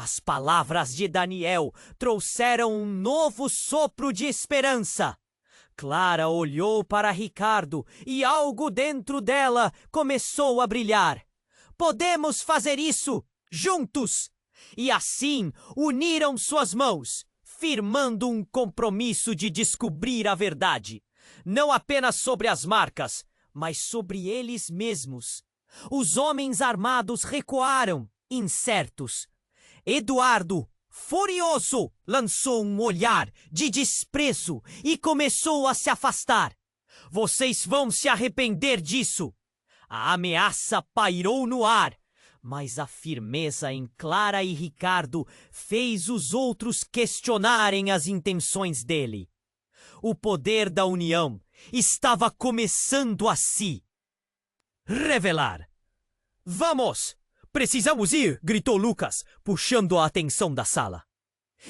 As palavras de Daniel trouxeram um novo sopro de esperança. Clara olhou para Ricardo e algo dentro dela começou a brilhar. Podemos fazer isso, juntos! E assim uniram suas mãos, firmando um compromisso de descobrir a verdade. Não apenas sobre as marcas, mas sobre eles mesmos. Os homens armados recuaram, incertos. Eduardo, furioso, lançou um olhar de desprezo e começou a se afastar. Vocês vão se arrepender disso. A ameaça pairou no ar, mas a firmeza em Clara e Ricardo fez os outros questionarem as intenções dele. O poder da união estava começando a se revelar. Vamos! Precisamos ir! Gritou Lucas, puxando a atenção da sala.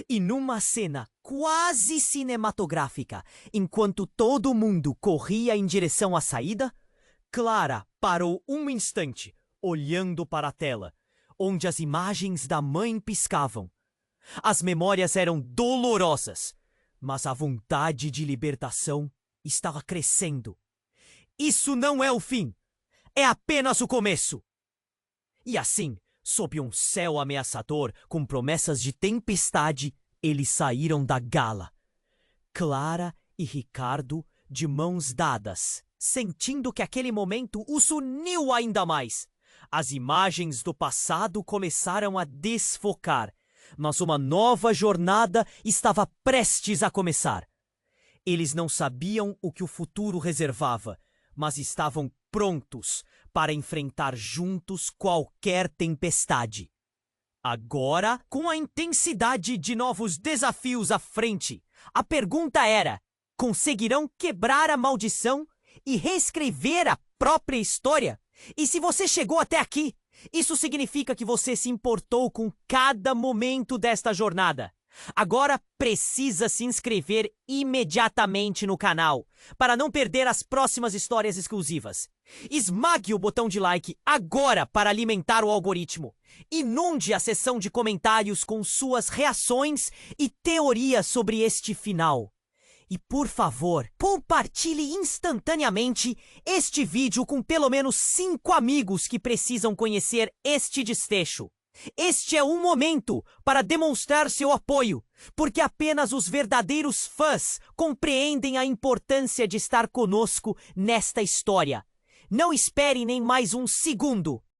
E numa cena quase cinematográfica, enquanto todo mundo corria em direção à saída, Clara parou um instante, olhando para a tela, onde as imagens da mãe piscavam. As memórias eram dolorosas, mas a vontade de libertação estava crescendo. Isso não é o fim, é apenas o começo. E assim, sob um céu ameaçador, com promessas de tempestade, eles saíram da gala. Clara e Ricardo, de mãos dadas, sentindo que aquele momento os uniu ainda mais. As imagens do passado começaram a desfocar, mas uma nova jornada estava prestes a começar. Eles não sabiam o que o futuro reservava, mas estavam prontos para enfrentar juntos qualquer tempestade. Agora, com a intensidade de novos desafios à frente, a pergunta era: conseguirão quebrar a maldição e reescrever a própria história? E se você chegou até aqui, isso significa que você se importou com cada momento desta jornada. Agora precisa se inscrever imediatamente no canal para não perder as próximas histórias exclusivas. Esmague o botão de like agora para alimentar o algoritmo. Inunde a seção de comentários com suas reações e teorias sobre este final. E por favor, compartilhe instantaneamente este vídeo com pelo menos 5 amigos que precisam conhecer este desfecho. Este é um momento para demonstrar seu apoio, porque apenas os verdadeiros fãs compreendem a importância de estar conosco nesta história. Não espere nem mais um segundo.